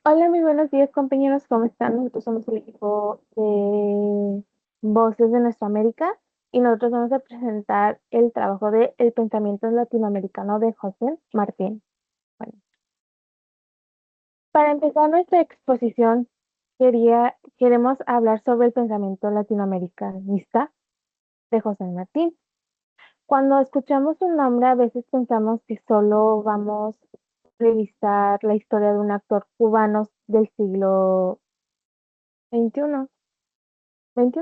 Hola, muy buenos días, compañeros. ¿Cómo están? Nosotros somos el equipo de Voces de Nuestra América y nosotros vamos a presentar el trabajo de El pensamiento latinoamericano de José Martín. Bueno, para empezar nuestra exposición, queremos hablar sobre el pensamiento latinoamericanista de José Martín. Cuando escuchamos su nombre, a veces pensamos que solo vamos a revisar la historia de un actor cubano del siglo XXI. ¿XXI?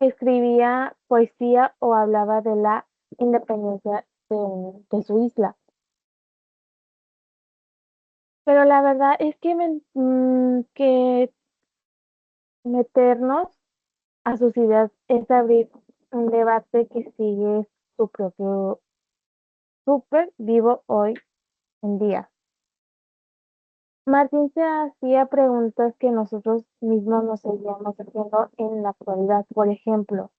Escribía poesía o hablaba de la independencia de su isla. Pero la verdad es que, que meternos a sus ideas es abrir un debate que sigue su propio súper vivo hoy en día. Martín se hacía preguntas que nosotros mismos nos seguíamos haciendo en la actualidad. Por ejemplo,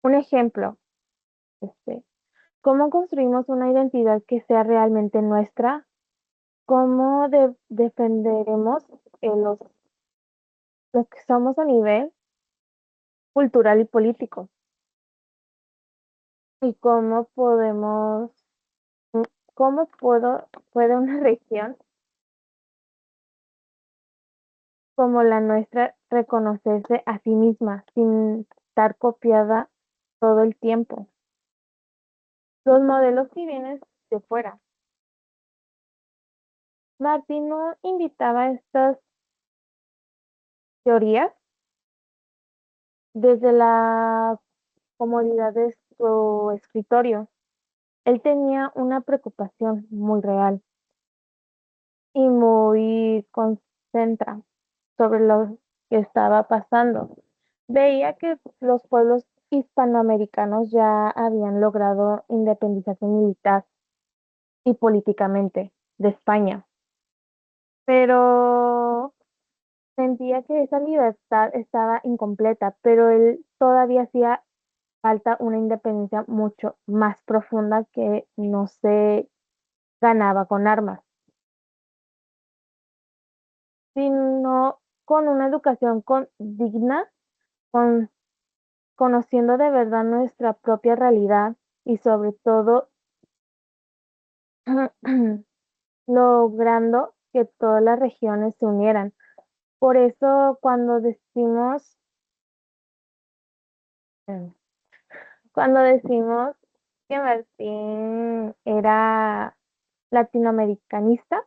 un ejemplo, este, ¿cómo construimos una identidad que sea realmente nuestra? ¿Cómo defenderemos los que somos a nivel cultural y político? ¿Y mm, puede una región como la nuestra reconocerse a sí misma sin estar copiada todo el tiempo? Los modelos que vienen de fuera. Martín no invitaba a estas teorías desde la comodidad de su escritorio. Él tenía una preocupación muy real y muy concentra sobre lo que estaba pasando. Veía que los pueblos hispanoamericanos ya habían logrado independización militar y políticamente de España, pero sentía que esa libertad estaba incompleta, pero él todavía hacía falta una independencia mucho más profunda que no se ganaba con armas, sino con una educación digna, con, conociendo de verdad nuestra propia realidad y sobre todo logrando que todas las regiones se unieran. Por eso eh, cuando decimos que Martín era latinoamericanista,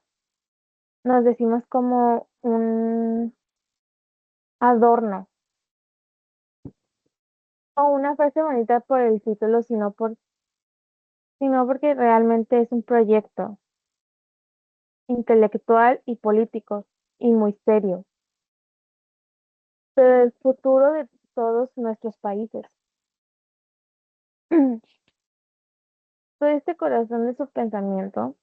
nos decimos como un adorno o una frase bonita por el título, sino porque realmente es un proyecto intelectual y político y muy serio, pero el futuro de todos nuestros países. Todo este corazón de su pensamiento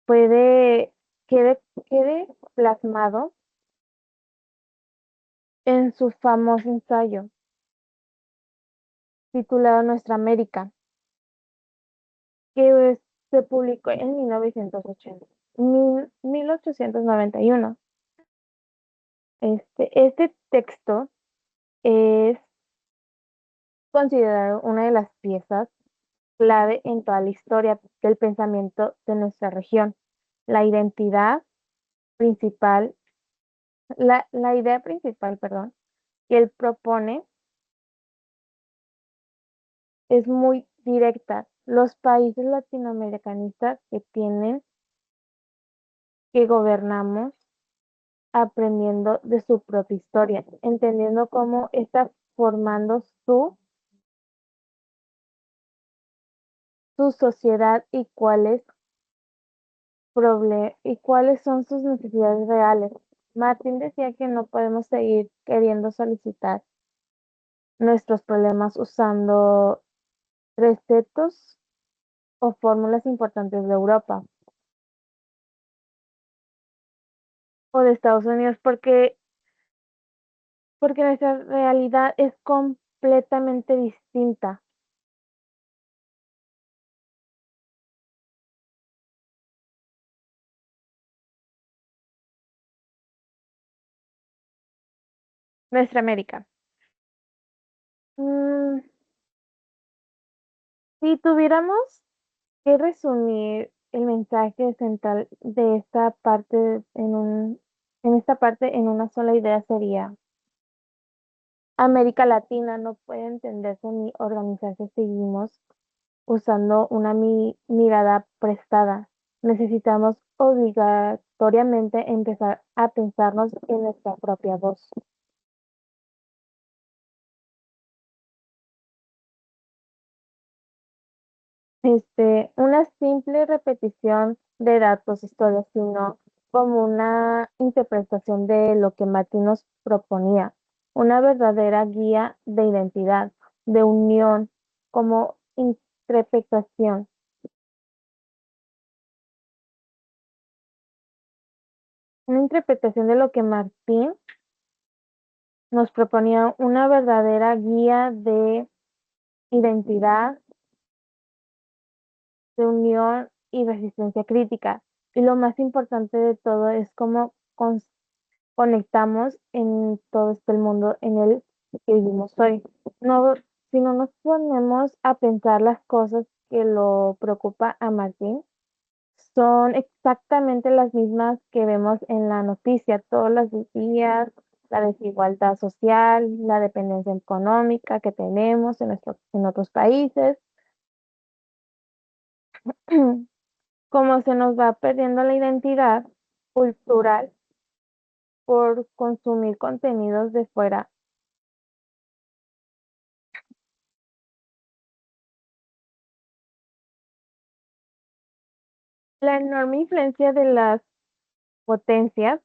puede quede plasmado en su famoso ensayo titulado Nuestra América, que se publicó en 1891. Este texto es considerado una de las piezas clave en toda la historia del pensamiento de nuestra región. La identidad principal, la idea principal, perdón, que él propone es muy directa. Los países latinoamericanistas que tienen que gobernamos aprendiendo de su propia historia, entendiendo cómo está formando su sociedad y y cuáles son sus necesidades reales. Martín decía que no podemos seguir queriendo solicitar nuestros problemas usando recetos o fórmulas importantes de Europa o de Estados Unidos porque nuestra realidad es completamente distinta. Nuestra América. Mm, si tuviéramos que resumir el mensaje central de esta parte en esta parte en una sola idea sería: América Latina no puede entenderse ni organizarse, seguimos usando una mirada prestada. Necesitamos obligatoriamente empezar a pensarnos en nuestra propia voz. Una simple repetición de datos, historias, sino como una interpretación de lo que Martín nos proponía, una verdadera guía de identidad, de unión, como interpretación, una interpretación de lo que Martín nos proponía, una verdadera guía de identidad, de unión y resistencia crítica. Y lo más importante de todo es cómo conectamos en todo este mundo en el que vivimos hoy. No, si no nos ponemos a pensar las cosas que lo preocupa a Martín, son exactamente las mismas que vemos en la noticia todos los días: la desigualdad social, la dependencia económica que tenemos en otros países, cómo se nos va perdiendo la identidad cultural por consumir contenidos de fuera. La enorme influencia de las potencias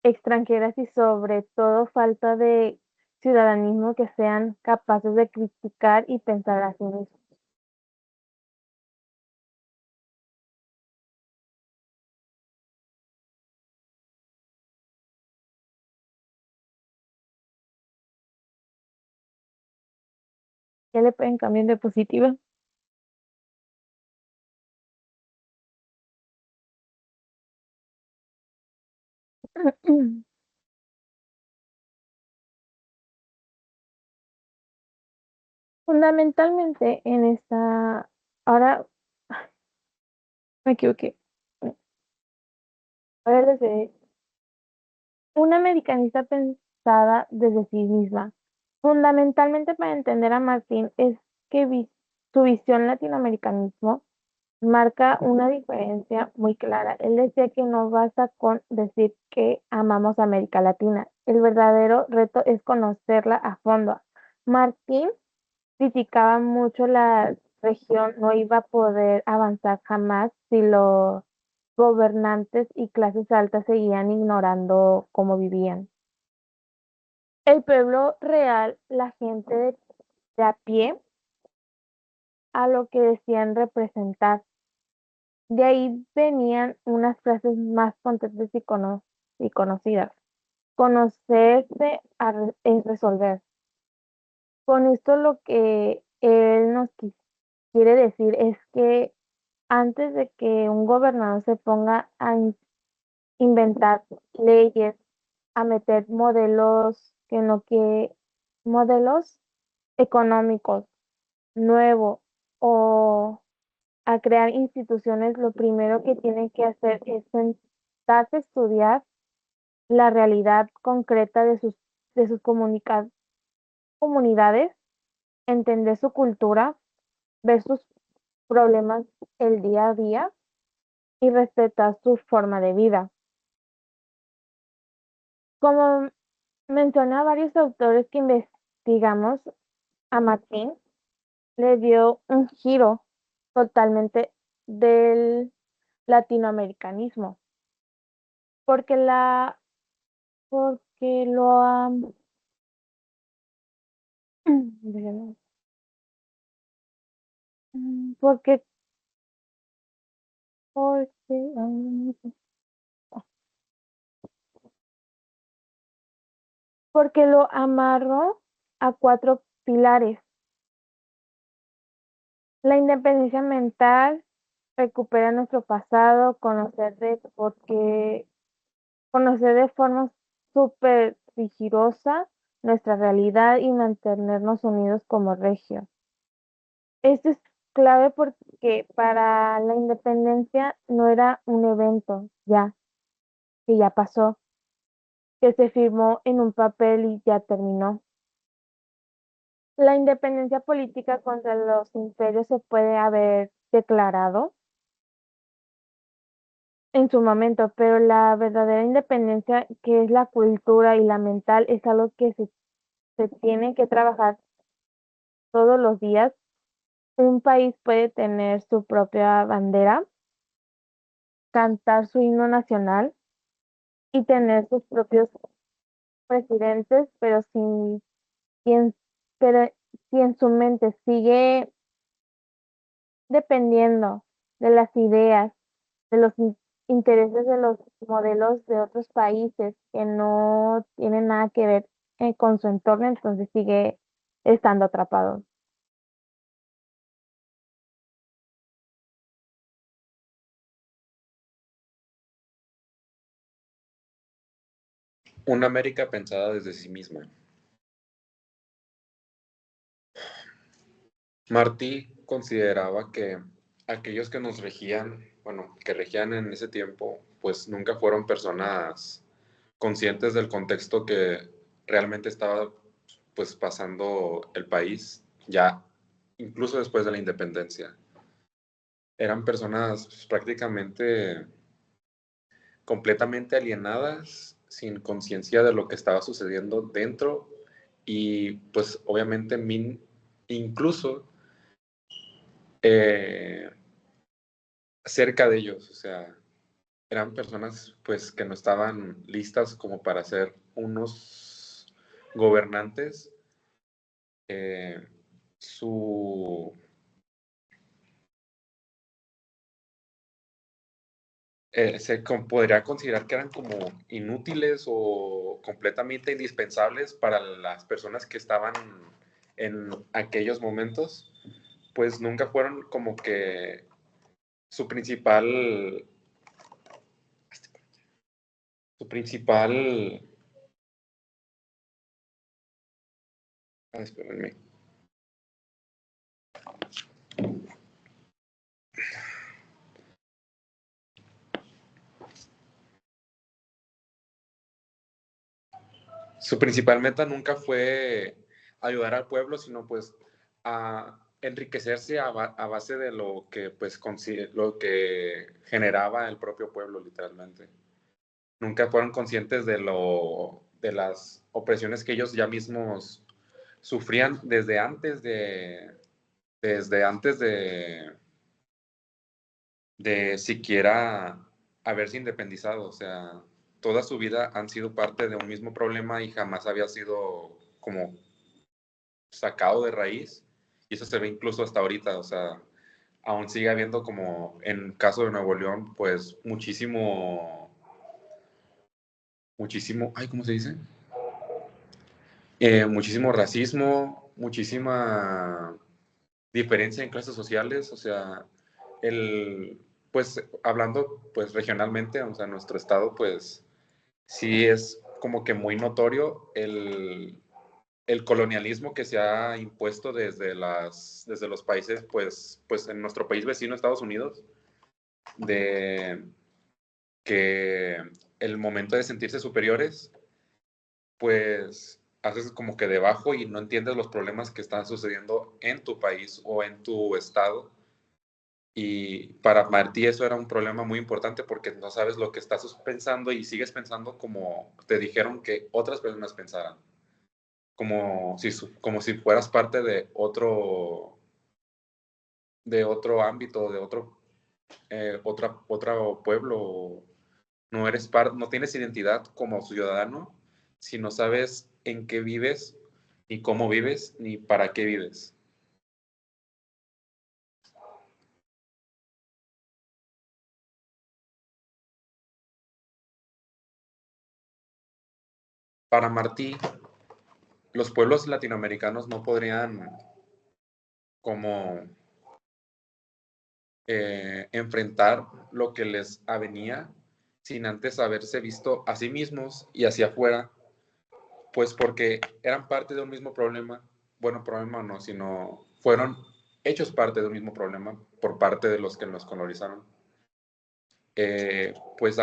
extranjeras y sobre todo falta de ciudadanismo que sean capaces de criticar y pensar a sí mismos. ¿Qué le pueden cambiar de positiva? Fundamentalmente en esta, ahora me equivoqué. A ver, desde una americanista pensada desde sí misma. Fundamentalmente para entender a Martín es que su visión latinoamericanismo marca una diferencia muy clara. Él decía que no basta con decir que amamos a América Latina. El verdadero reto es conocerla a fondo. Martín criticaba mucho la región, no iba a poder avanzar jamás si los gobernantes y clases altas seguían ignorando cómo vivían. El pueblo real, la gente de a pie, a lo que decían representar. De ahí venían unas frases más potentes y conocidas. Conocerse es resolver. Con esto lo que él nos quiere decir es que antes de que un gobernador se ponga a inventar leyes, a meter modelos económicos nuevos o a crear instituciones, lo primero que tienen que hacer es sentarse a estudiar la realidad concreta de sus comunidades, entender su cultura, ver sus problemas el día a día y respetar su forma de vida. Como menciona varios autores que investigamos, a Martín le dio un giro totalmente del latinoamericanismo, porque porque lo porque porque lo amarró a cuatro pilares: la independencia mental, recupera nuestro pasado, conocer de formas súper rigurosa nuestra realidad y mantenernos unidos como región. Esto es clave porque para la independencia no era un evento que ya pasó, que se firmó en un papel y ya terminó. La independencia política contra los imperios se puede haber declarado en su momento, pero la verdadera independencia, que es la cultura y la mental, es algo que se tiene que trabajar todos los días. Un país puede tener su propia bandera, cantar su himno nacional y tener sus propios presidentes, si en, pero si en su mente sigue dependiendo de las ideas, de los intereses de los modelos de otros países que no tienen nada que ver con su entorno, entonces sigue estando atrapado. Una América pensada desde sí misma. Martí consideraba que aquellos que nos regían, bueno, que regían en ese tiempo, pues nunca fueron personas conscientes del contexto que realmente estaba pues pasando el país, ya incluso después de la independencia. Eran personas pues, prácticamente completamente alienadas, sin conciencia de lo que estaba sucediendo dentro y pues obviamente incluso eh, cerca de ellos, o sea, eran personas pues que no estaban listas como para ser unos gobernantes. Eh, su podría considerar que eran como inútiles o completamente indispensables para las personas que estaban en aquellos momentos, pues nunca fueron como que su principal, espérenme, su principal meta nunca fue ayudar al pueblo, sino pues a enriquecerse a base de lo que pues lo que generaba el propio pueblo literalmente. Nunca fueron conscientes de las opresiones que ellos ya mismos sufrían desde antes de siquiera haberse independizado. O sea, toda su vida han sido parte de un mismo problema y jamás había sido como sacado de raíz. Y eso se ve incluso hasta ahorita. O sea, aún sigue habiendo como en caso de Nuevo León, pues muchísimo, ay, ¿cómo se dice? Muchísimo racismo, muchísima diferencia en clases sociales, o sea, pues hablando pues regionalmente, o sea, nuestro estado pues sí es como que muy notorio el colonialismo que se ha impuesto desde los países, pues en nuestro país vecino, Estados Unidos, de que el momento de sentirse superiores pues haces como que debajo y no entiendes los problemas que están sucediendo en tu país o en tu estado. Y para Martí eso era un problema muy importante porque no sabes lo que estás pensando y sigues pensando como te dijeron que otras personas pensaran, como si fueras parte de otro ámbito, de otro pueblo. No tienes identidad como ciudadano si no sabes en qué vives, ni cómo vives, ni para qué vives. Para Martí, los pueblos latinoamericanos no podrían como enfrentar lo que les avenía sin antes haberse visto a sí mismos y hacia afuera pues porque eran parte de un mismo problema, bueno, problema no, sino fueron hechos parte de un mismo problema por parte de los que nos colonizaron. Pues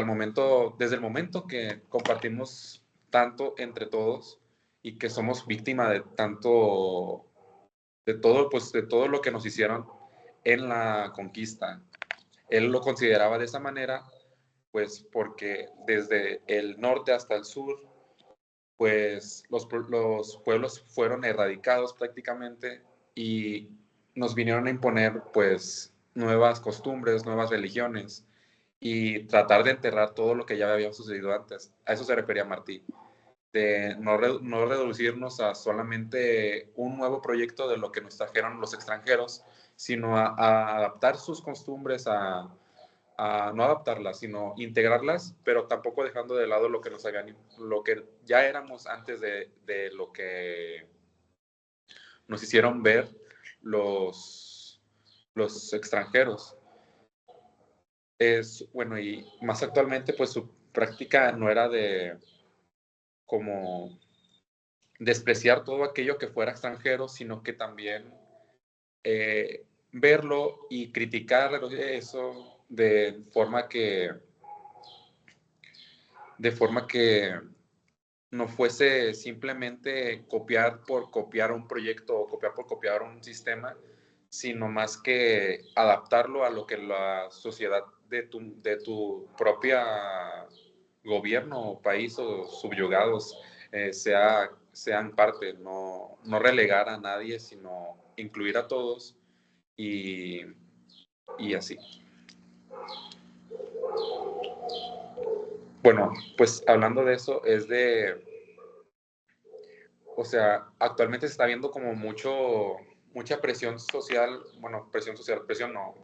desde el momento que compartimos tanto entre todos y que somos víctima de tanto, de todo, pues de todo lo que nos hicieron en la conquista, él lo consideraba de esa manera, pues porque desde el norte hasta el sur, pues los pueblos fueron erradicados prácticamente y nos vinieron a imponer pues nuevas costumbres, nuevas religiones y tratar de enterrar todo lo que ya había sucedido antes. A eso se refería Martí, de no reducirnos a solamente un nuevo proyecto de lo que nos trajeron los extranjeros, sino a adaptar sus costumbres, a no adaptarlas, sino integrarlas, pero tampoco dejando de lado lo que lo que ya éramos antes de lo que nos hicieron ver los extranjeros. Bueno, y más actualmente, pues su práctica no era de como despreciar todo aquello que fuera extranjero, sino que también verlo y criticar eso de forma que no fuese simplemente copiar por copiar un proyecto o copiar por copiar un sistema, sino más que adaptarlo a lo que la sociedad de tu propia gobierno o país o subyugados sean parte, no relegar a nadie, sino incluir a todos y, y así. Bueno, pues hablando de eso, o sea, actualmente se está viendo como mucha presión social, bueno, presión no,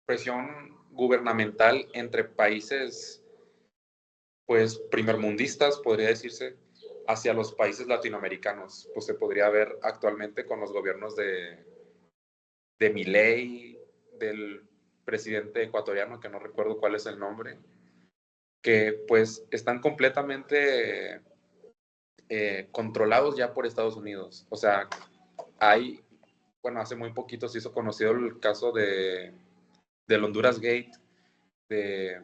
presión gubernamental entre países, pues, primermundistas, podría decirse, hacia los países latinoamericanos. Pues se podría ver actualmente con los gobiernos de Milei, del presidente ecuatoriano, que no recuerdo cuál es el nombre, que pues están completamente controlados ya por Estados Unidos. O sea, bueno, hace muy poquito se hizo conocido el caso del Honduras Gate, de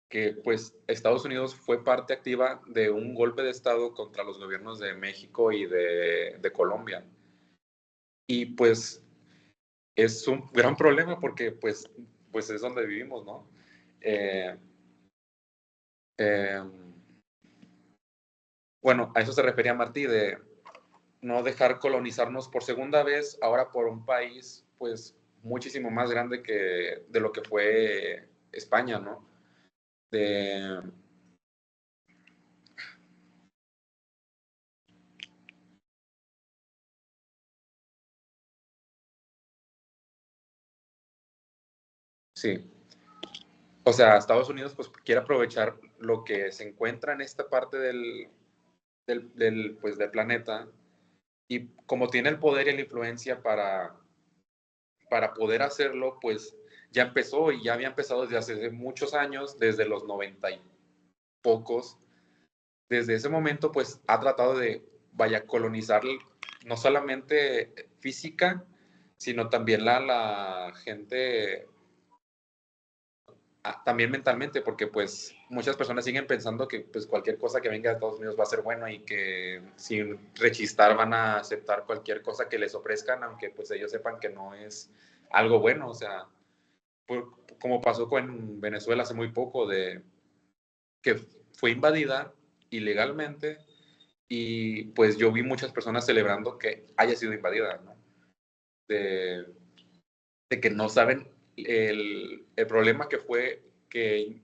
que pues Estados Unidos fue parte activa de un golpe de Estado contra los gobiernos de México y de Colombia. Y pues es un gran problema porque pues es donde vivimos, ¿no? Eh, eh, bueno, a eso se refería Martí, de no dejar colonizarnos por segunda vez, ahora por un país pues muchísimo más grande de lo que fue España, ¿no? De, sí, o sea, Estados Unidos pues quiere aprovechar lo que se encuentra en esta parte pues, del planeta y como tiene el poder y la influencia para poder hacerlo, pues ya empezó y ya había empezado desde hace muchos años, desde los 90 y pocos. Desde ese momento, pues ha tratado de, vaya, colonizar no solamente física, sino también la gente, también mentalmente, porque pues muchas personas siguen pensando que pues cualquier cosa que venga de Estados Unidos va a ser bueno y que sin rechistar van a aceptar cualquier cosa que les ofrezcan, aunque pues ellos sepan que no es algo bueno, o sea, como pasó con Venezuela hace muy poco, de que fue invadida ilegalmente y pues yo vi muchas personas celebrando que haya sido invadida, ¿no? De, de que no saben el problema que fue que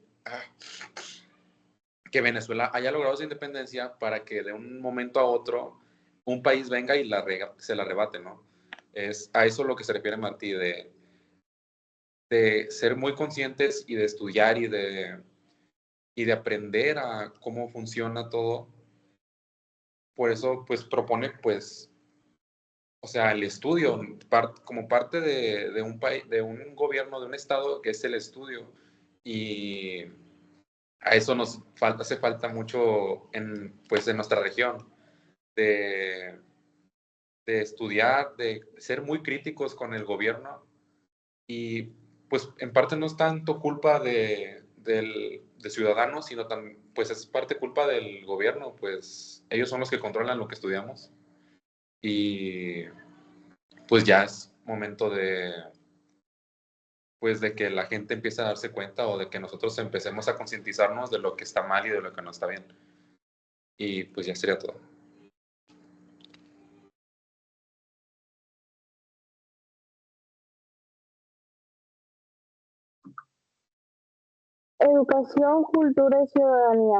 Venezuela haya logrado su independencia para que de un momento a otro un país venga y se la arrebate, ¿no? Es a eso lo que se refiere Martí, de ser muy conscientes y de estudiar y de aprender a cómo funciona todo. Por eso, pues propone, pues, o sea, el estudio como parte de un país, de un gobierno, de un estado, que es el estudio. Y a eso hace falta mucho pues, en nuestra región, de, de estudiar, de ser muy críticos con el gobierno y pues en parte no es tanto culpa de ciudadanos, sino también pues es parte culpa del gobierno, pues ellos son los que controlan lo que estudiamos y pues ya es momento pues de que la gente empiece a darse cuenta o de que nosotros empecemos a concientizarnos de lo que está mal y de lo que no está bien. Y pues ya sería todo. Educación, cultura y ciudadanía.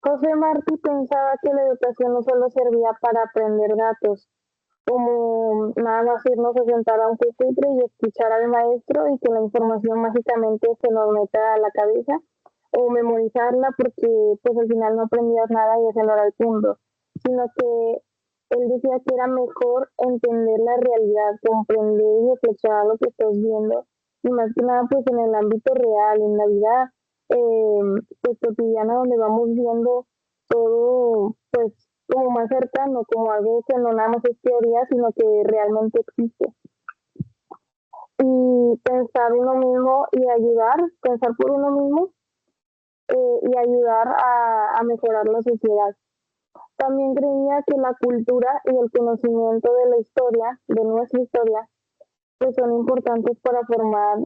José Martí pensaba que la educación no solo servía para aprender datos, como nada más irnos a sentar a un pupitre y escuchar al maestro y que la información mágicamente se nos meta a la cabeza o memorizarla porque pues al final no aprendías nada y ese no era el punto, sino que él decía que era mejor entender la realidad, comprender y reflexionar lo que estás viendo y más que nada pues en el ámbito real, en la vida pues cotidiana donde vamos viendo todo pues como más cercano, como algo que no nada más es teoría, sino que realmente existe. Y pensar uno mismo y ayudar, pensar por uno mismo y ayudar a mejorar la sociedad. También creía que la cultura y el conocimiento de la historia, de nuestra historia, pues son importantes para formar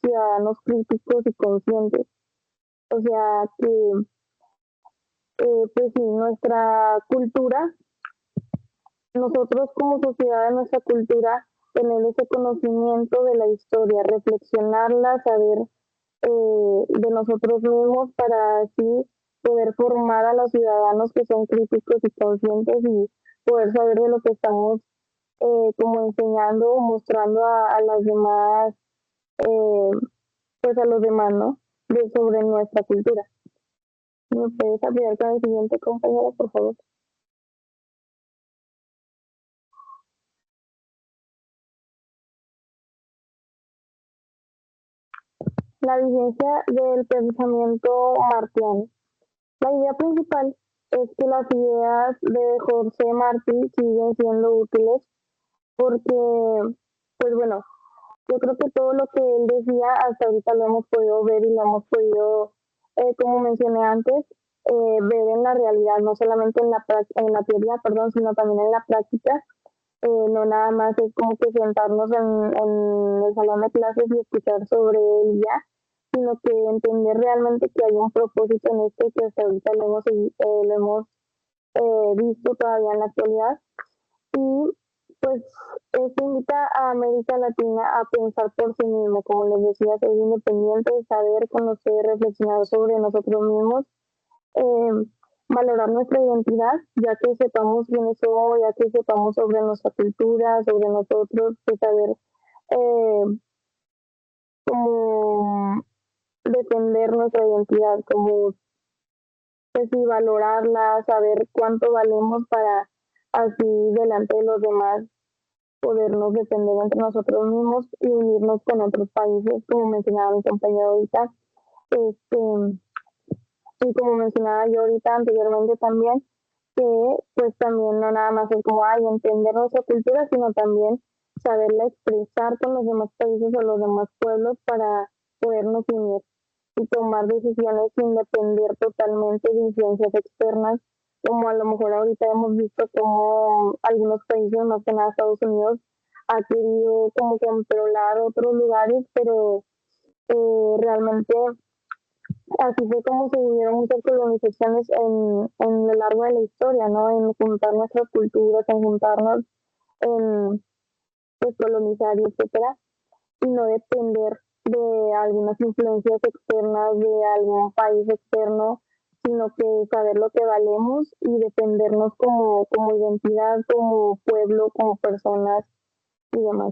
ciudadanos críticos y conscientes. O sea que, pues sí, nuestra cultura, nosotros como sociedad, en nuestra cultura, tener ese conocimiento de la historia, reflexionarla, saber de nosotros mismos para así poder formar a los ciudadanos que son críticos y conscientes y poder saber de lo que estamos como enseñando o mostrando a las demás, eh, pues a los demás, ¿no? Sobre nuestra cultura. ¿Me puedes apoyar con el siguiente compañero, por favor? La vigencia del pensamiento martiano. La idea principal es que las ideas de José Martí siguen siendo útiles porque, pues bueno, yo creo que todo lo que él decía hasta ahorita lo hemos podido ver y lo hemos podido, como mencioné antes, ver en la realidad, no solamente en la teoría, perdón, sino también en la práctica. No nada más es como que sentarnos en el salón de clases y escuchar sobre él ya, sino que entender realmente que hay un propósito en esto que hasta ahorita lo hemos visto todavía en la actualidad. Y pues esto invita a América Latina a pensar por sí mismo, como les decía, ser independiente, saber, conocer, reflexionar sobre nosotros mismos, eh, valorar nuestra identidad, ya que sepamos quiénes somos, ya que sepamos sobre nuestra cultura, sobre nosotros, de saber eh, cómo defender nuestra identidad, como pues sí, valorarla, saber cuánto valemos para así delante de los demás podernos defender entre nosotros mismos y unirnos con otros países, como mencionaba mi compañero ahorita. Este, y como mencionaba yo ahorita anteriormente también, que pues también no nada más es como ay, entender nuestra cultura, sino también saberla expresar con los demás países o los demás pueblos para podernos unir y tomar decisiones sin depender totalmente de influencias externas, como a lo mejor ahorita hemos visto como algunos países, más que nada Estados Unidos, ha querido como controlar otros lugares, pero realmente así fue como se dieron muchas colonizaciones en lo largo de la historia, ¿no? En juntar nuestras culturas, en juntarnos, en pues, colonizar y etcétera, y no depender de algunas influencias externas de algún país externo, sino que saber lo que valemos y defendernos como identidad, como pueblo, como personas y demás.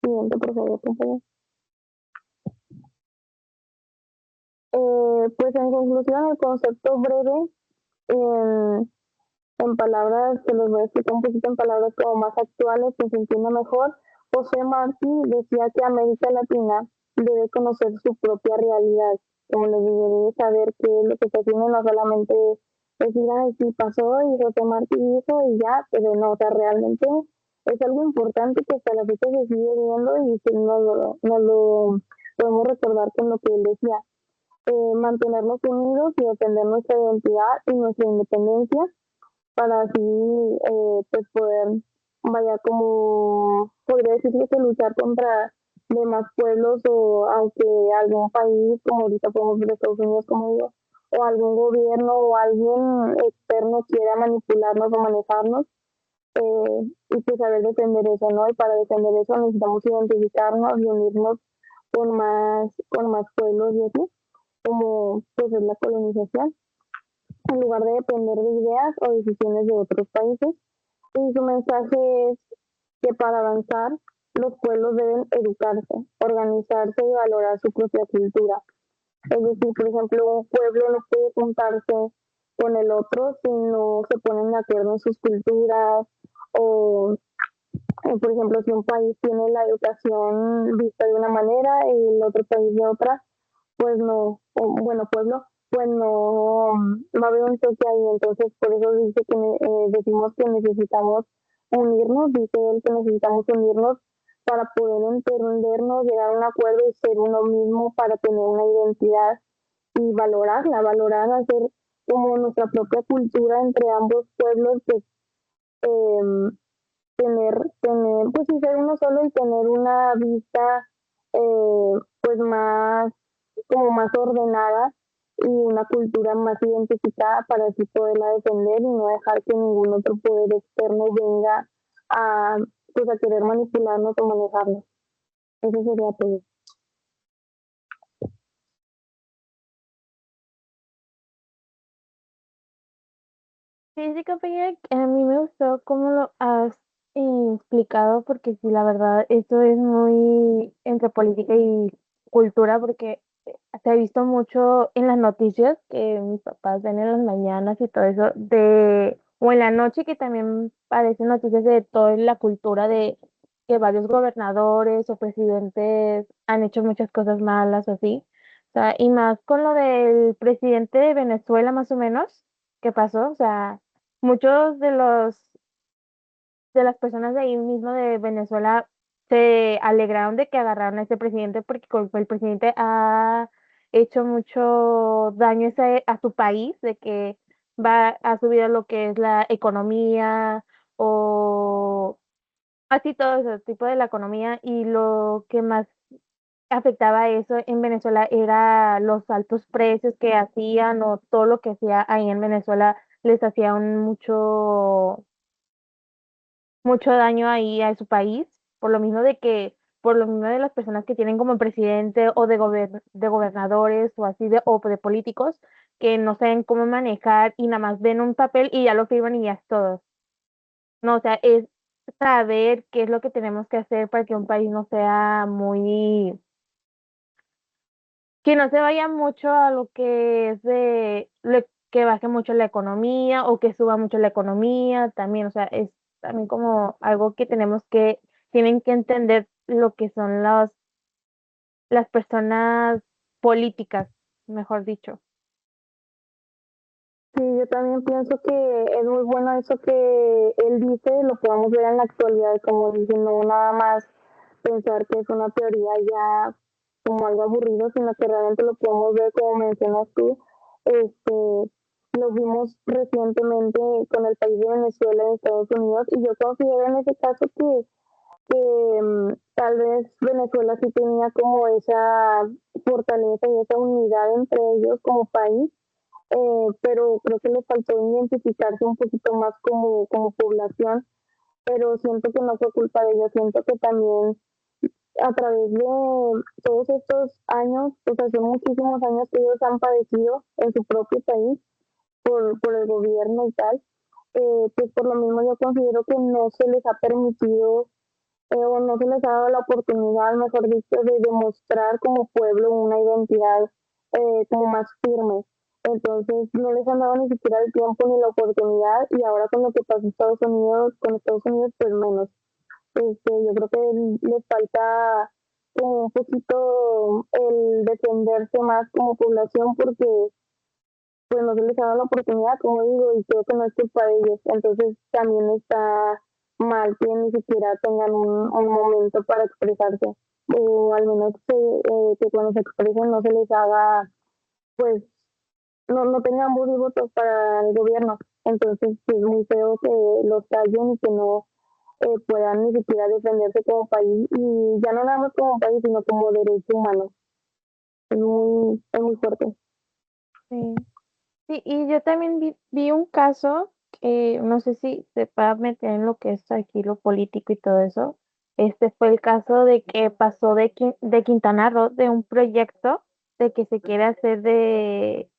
Siguiente, por favor, compañero. Pues en conclusión, el concepto breve, en, en palabras, que los voy a explicar un poquito en palabras como más actuales, que se entienda mejor. José Martí decía que América Latina debe conocer su propia realidad, como les digo, de saber qué es lo que está haciendo, no solamente decir, ay, sí pasó, hizo tomar hizo y ya, pero no, o sea, realmente es algo importante que hasta la fecha se sigue viendo y que no lo podemos recordar con lo que él decía, mantenernos unidos y defender nuestra identidad y nuestra independencia para así pues poder, vaya, como podría decirse que luchar contra demás pueblos o aunque algún país, como ahorita podemos ver Estados Unidos, como digo, o algún gobierno o alguien externo quiera manipularnos o manejarnos, y pues saber defender eso, ¿no? Y para defender eso necesitamos identificarnos y unirnos con más pueblos y así, como pues es la colonización, en lugar de depender de ideas o decisiones de otros países. Y su mensaje es que para avanzar los pueblos deben educarse, organizarse y valorar su propia cultura. Es decir, por ejemplo, un pueblo no puede juntarse con el otro si no se ponen de acuerdo en sus culturas o, por ejemplo, si un país tiene la educación vista de una manera y el otro país de otra, pues no, o, bueno, pueblo, pues no va a haber un choque ahí. Entonces, por eso dice que decimos que necesitamos unirnos, dice él que necesitamos unirnos para poder entendernos, llegar a un acuerdo y ser uno mismo para tener una identidad y valorar, hacer como nuestra propia cultura entre ambos pueblos, pues eh, pues sí, ser uno solo y tener una vista pues más, como más ordenada y una cultura más identificada para así poderla defender y no dejar que ningún otro poder externo venga a, pues a querer manipularnos o manejarnos. Eso sería todo. Sí, sí, compañera, a mí me gustó cómo lo has explicado, porque sí, la verdad, esto es muy entre política y cultura, porque se ha visto mucho en las noticias que mis papás ven en las mañanas y todo eso, o en la noche que también aparecen noticias de toda la cultura de que varios gobernadores o presidentes han hecho muchas cosas malas o así. O sea, y más con lo del presidente de Venezuela, más o menos, que pasó, o sea, muchos de las personas de ahí mismo de Venezuela se alegraron de que agarraron a ese presidente porque como el presidente ha hecho mucho daño a su país, de que ha subido lo que es la economía o así todo ese tipo de la economía, y lo que más afectaba eso en Venezuela era los altos precios que hacían, o todo lo que hacía ahí en Venezuela les hacía mucho daño ahí a su país, por lo mismo por lo mismo de las personas que tienen como presidente o de gobernadores o así o de políticos que no saben cómo manejar y nada más ven un papel y ya lo firman y ya es todo. No, o sea, es saber qué es lo que tenemos que hacer para que un país no sea que no se vaya mucho a lo que es que baje mucho la economía o que suba mucho la economía también, o sea, es también como algo que tienen que entender lo que son las personas políticas, mejor dicho. Sí, yo también pienso que es muy bueno eso que él dice, lo podamos ver en la actualidad, como dice, no nada más pensar que es una teoría ya como algo aburrido, sino que realmente lo podemos ver como mencionas tú. Lo vimos recientemente con el país de Venezuela en Estados Unidos y yo considero en ese caso que tal vez Venezuela sí tenía como esa fortaleza y esa unidad entre ellos como país, pero creo que les faltó identificarse un poquito más como población, pero siento que no fue culpa de ellos, siento que también a través de todos estos años, o sea, son muchísimos años que ellos han padecido en su propio país por el gobierno y tal, pues por lo mismo yo considero que no se les ha permitido o no se les ha dado la oportunidad, mejor dicho, de demostrar como pueblo una identidad como más firme. Entonces no les han dado ni siquiera el tiempo ni la oportunidad y ahora con lo que pasa en con Estados Unidos pues menos. Yo creo que les falta como un poquito el defenderse más como población porque pues no se les ha dado la oportunidad, como digo, y creo que no es culpa de ellos. Entonces también está mal que ni siquiera tengan un momento para expresarse, o al menos que cuando se expresen no se les haga, pues, no tengan voz y votos para el gobierno. Entonces sí es muy feo que los callen y que no puedan ni siquiera defenderse como país, y ya no nada más como país, sino como derecho humano. Es muy fuerte. Sí. Sí, y yo también vi un caso que no sé si se va a meter en lo que es aquí lo político y todo eso. Este fue el caso de que pasó de Quintana Roo, de un proyecto de que se quiere hacer de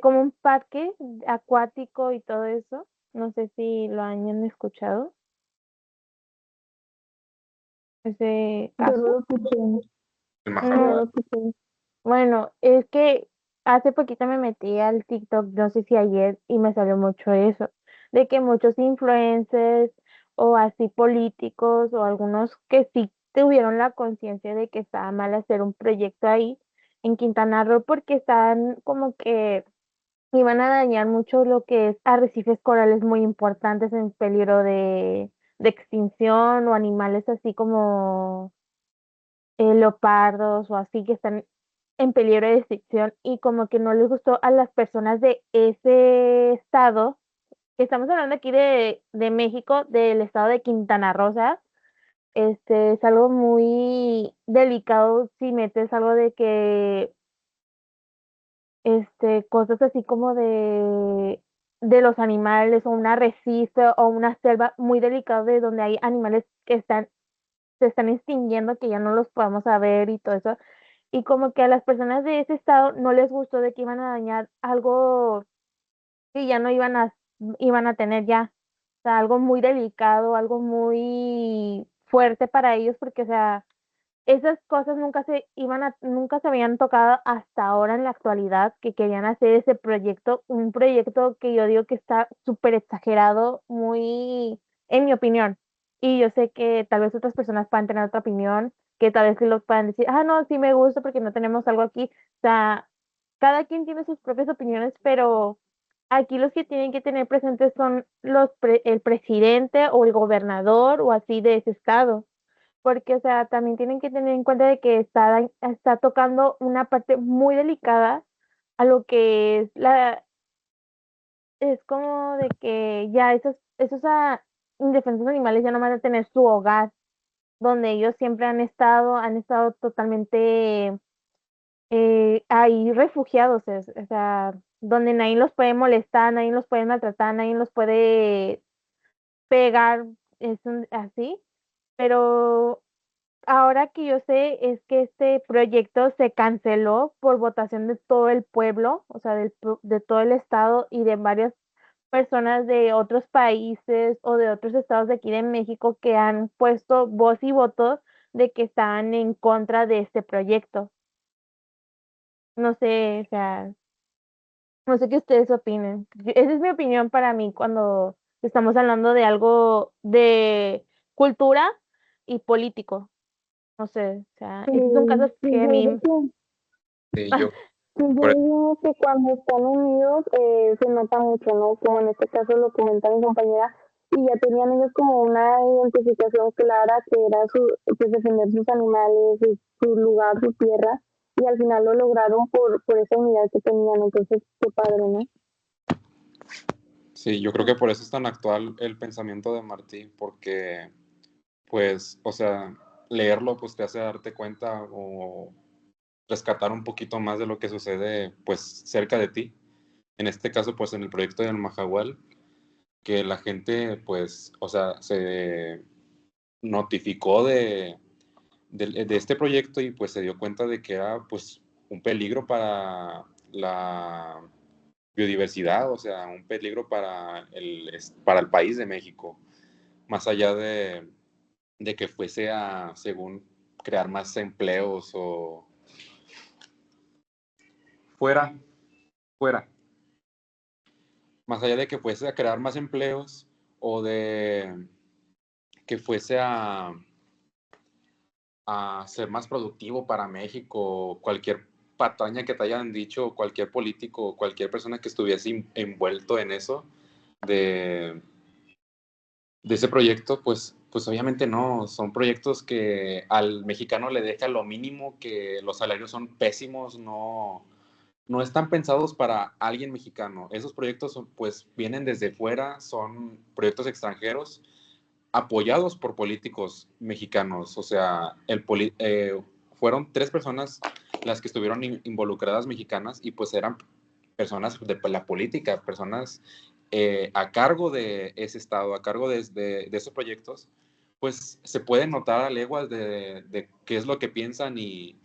como un parque acuático y todo eso. No sé si lo hayan escuchado, ese Yo no caso. lo escuché, El yo no No, lo Mahahual. escuché. bueno, es que hace poquito me metí al TikTok, no sé si ayer, y me salió mucho eso, de que muchos influencers o así políticos o algunos que sí tuvieron la conciencia de que estaba mal hacer un proyecto ahí en Quintana Roo porque estaban como que iban a dañar mucho lo que es arrecifes corales muy importantes en peligro de extinción o animales así como leopardos o así que están en peligro de extinción y como que no les gustó a las personas de ese estado, que estamos hablando aquí de México, del estado de Quintana Roo, o sea, es algo muy delicado si metes algo de que, cosas así como de los animales o un arrecife o una selva muy delicado de donde hay animales que se están extinguiendo, que ya no los podemos ver y todo eso. Y como que a las personas de ese estado no les gustó de que iban a dañar algo que ya no iban a tener ya. O sea, algo muy delicado, algo muy fuerte para ellos, porque, o sea, esas cosas nunca se habían tocado hasta ahora en la actualidad, que querían hacer ese proyecto, un proyecto que yo digo que está súper exagerado, muy, en mi opinión. Y yo sé que tal vez otras personas puedan tener otra opinión, que tal vez sí lo puedan decir, ah, no, sí me gusta porque no tenemos algo aquí. O sea, cada quien tiene sus propias opiniones, pero aquí los que tienen que tener presentes son el presidente o el gobernador o así de ese estado porque, o sea, también tienen que tener en cuenta de que está tocando una parte muy delicada a lo que es es como de que ya esos indefensos animales ya no van a tener su hogar, donde ellos siempre han estado totalmente ahí refugiados, o sea, donde nadie los puede molestar, nadie los puede maltratar, nadie los puede pegar, así, pero ahora que yo sé es que este proyecto se canceló por votación de todo el pueblo, o sea, de todo el estado y de varias personas de otros países o de otros estados de aquí de México que han puesto voz y voto de que están en contra de este proyecto. No sé, o sea, no sé qué ustedes opinen. Esa es mi opinión para mí cuando estamos hablando de algo de cultura y político. No sé, o sea, esos son casos Pues que a yo digo mí, Sí, yo, pues yo por eso, digo que cuando están unidos se nota mucho, ¿no? Como en este caso lo comenta mi compañera, y ya tenían ellos como una identificación clara que era pues defender sus animales, su lugar, su tierra, y al final lo lograron por esa unidad que tenían, entonces qué padre, ¿no? sí, yo creo que por eso es tan actual el pensamiento de Martí, porque, pues, o sea, leerlo, pues te hace darte cuenta o rescatar un poquito más de lo que sucede, pues, cerca de ti. En este caso, pues, en el proyecto del Mahahual, que la gente, pues, o sea, se notificó de este proyecto y pues se dio cuenta de que era, pues, un peligro para la biodiversidad, o sea, un peligro para el país de México, más allá de que fuese a, según, crear más empleos o fuera, fuera, más allá de que fuese a crear más empleos o de que fuese a ser más productivo para México, cualquier patraña que te hayan dicho, cualquier político, cualquier persona que estuviese envuelto en eso, de, de ese proyecto, pues obviamente no, son proyectos que al mexicano le deja lo mínimo, que los salarios son pésimos, no están pensados para alguien mexicano. Esos proyectos pues vienen desde fuera, son proyectos extranjeros apoyados por políticos mexicanos. O sea, fueron 3 personas las que estuvieron involucradas mexicanas y pues eran personas de la política, personas a cargo de ese estado, a cargo de esos proyectos, pues se puede notar a leguas de qué es lo que piensan y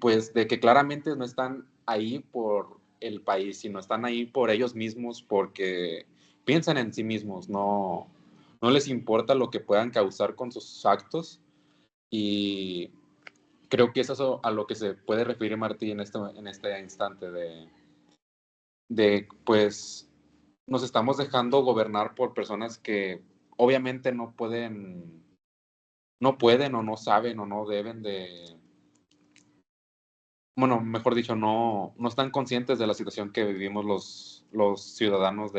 pues de que claramente no están ahí por el país, sino están ahí por ellos mismos porque piensan en sí mismos, no les importa lo que puedan causar con sus actos y creo que es eso a lo que se puede referir Martí en este instante de pues nos estamos dejando gobernar por personas que obviamente no pueden o no saben o no deben de, bueno, mejor dicho, no están conscientes de la situación que vivimos los ciudadanos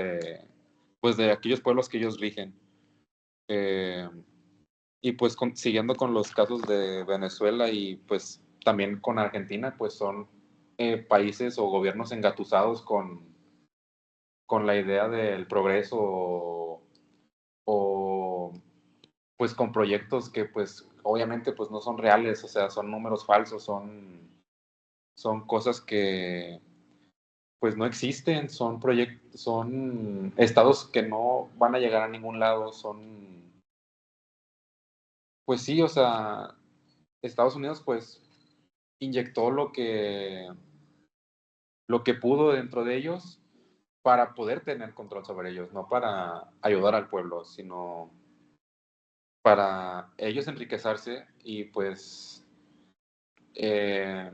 pues de aquellos pueblos que ellos rigen. Eh, y pues siguiendo con los casos de Venezuela y pues también con Argentina, pues son países o gobiernos engatusados con la idea del progreso o pues con proyectos que pues obviamente pues no son reales, o sea, son números falsos, son cosas que pues no existen, son estados que no van a llegar a ningún lado, pues sí, o sea, Estados Unidos pues inyectó lo que pudo dentro de ellos para poder tener control sobre ellos, no para ayudar al pueblo, sino para ellos enriquecerse y pues eh,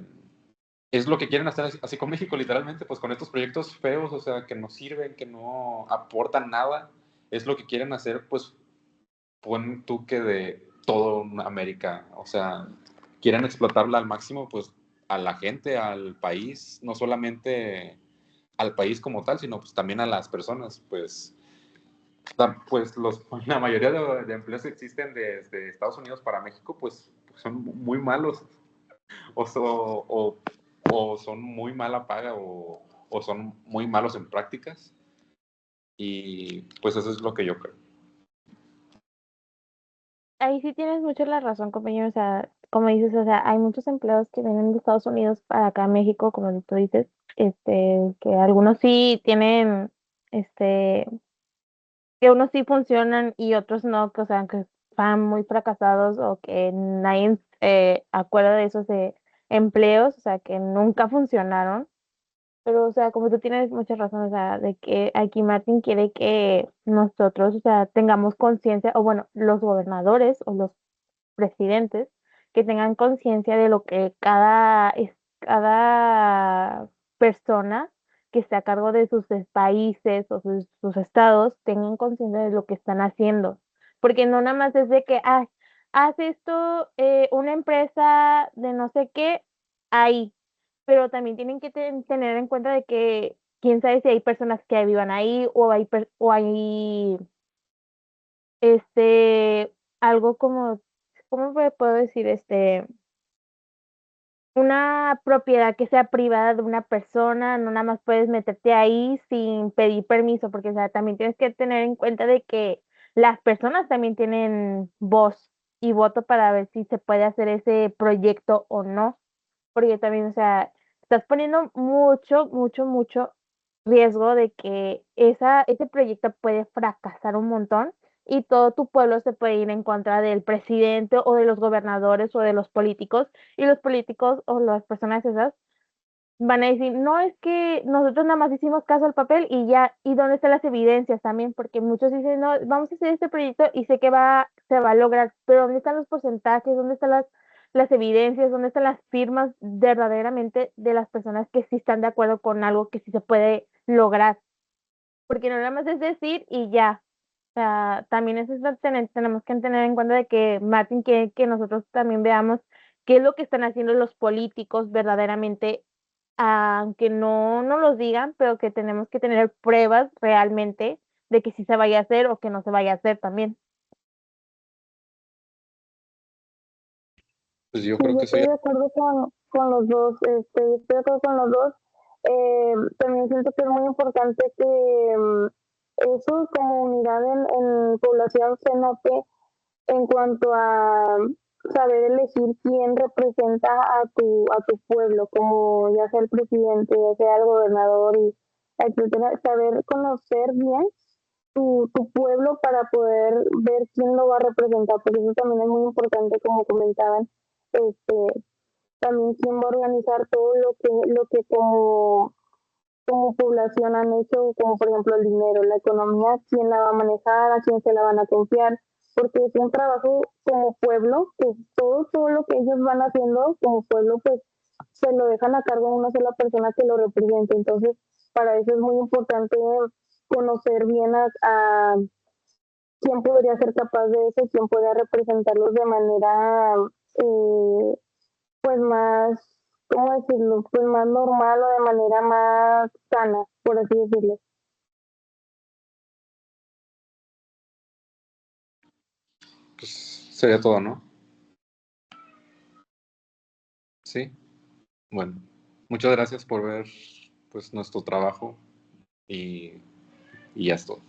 es lo que quieren hacer así con México, literalmente, pues con estos proyectos feos, o sea, que no sirven, que no aportan nada, es lo que quieren hacer, pues pon tú que de todo América, o sea, quieren explotarla al máximo, pues a la gente, al país, no solamente al país como tal, sino pues también a las personas, pues, pues la mayoría de empleos que existen desde Estados Unidos para México, pues son muy malos, o, o son muy mala paga, o son muy malos en prácticas, y pues eso es lo que yo creo. Ahí sí tienes mucho la razón, compañero. O sea, como dices, o sea, hay muchos empleados que vienen de Estados Unidos para acá a México, como tú dices, que algunos sí tienen, este, que unos sí funcionan y otros no, que o sea, que están muy fracasados o que nadie acuerda de esos empleos, o sea, que nunca funcionaron. Pero, o sea, como tú tienes mucha razón, o sea, de que aquí Martin quiere que nosotros, o sea, tengamos conciencia, o bueno, los gobernadores o los presidentes que tengan conciencia de lo que cada persona que esté a cargo de sus países o sus estados tengan conciencia de lo que están haciendo. Porque no nada más es de que, hace esto una empresa de no sé qué ahí, pero también tienen que tener en cuenta de que quién sabe si hay personas que vivan ahí o hay este, algo como, ¿cómo puedo decir? Una propiedad que sea privada de una persona, no nada más puedes meterte ahí sin pedir permiso, porque, o sea, también tienes que tener en cuenta de que las personas también tienen voz y voto para ver si se puede hacer ese proyecto o no, porque también, o sea, estás poniendo mucho, mucho, mucho riesgo de que ese proyecto puede fracasar un montón y todo tu pueblo se puede ir en contra del presidente o de los gobernadores o de los políticos y los políticos o las personas esas van a decir, no, es que nosotros nada más hicimos caso al papel y ya, ¿y dónde están las evidencias también? Porque muchos dicen, no, vamos a hacer este proyecto y sé que se va a lograr, pero ¿dónde están los porcentajes? ¿Dónde están las evidencias? ¿Dónde están las firmas verdaderamente de las personas que sí están de acuerdo con algo que sí se puede lograr? Porque no nada más es decir y ya. sea, también eso es tenemos que tener en cuenta de que Martin quiere que nosotros también veamos qué es lo que están haciendo los políticos verdaderamente, aunque no los digan, pero que tenemos que tener pruebas realmente de que sí se vaya a hacer o que no se vaya a hacer también. Pues yo Sí, creo yo que eso estoy ya, de acuerdo con los dos, estoy de acuerdo con los dos. También siento que es muy importante que eso como unidad en población se note en cuanto a saber elegir quién representa a tu pueblo, como ya sea el presidente, ya sea el gobernador, y etcétera, saber conocer bien tu pueblo para poder ver quién lo va a representar, porque eso también es muy importante, como comentaban, este, también quién va a organizar todo lo que como población han hecho, como por ejemplo el dinero, la economía, quién la va a manejar, a quién se la van a confiar, porque es un trabajo como pueblo, que todo lo que ellos van haciendo como pueblo, pues se lo dejan a cargo de una sola persona que lo represente. Entonces, para eso es muy importante conocer bien a quién podría ser capaz de eso, quién podría representarlos de manera, eh, pues más, ¿cómo decirlo? Pues más normal o de manera más sana, por así decirlo. pues sería todo, ¿no? Sí. Bueno, muchas gracias por ver pues nuestro trabajo y, y ya es todo.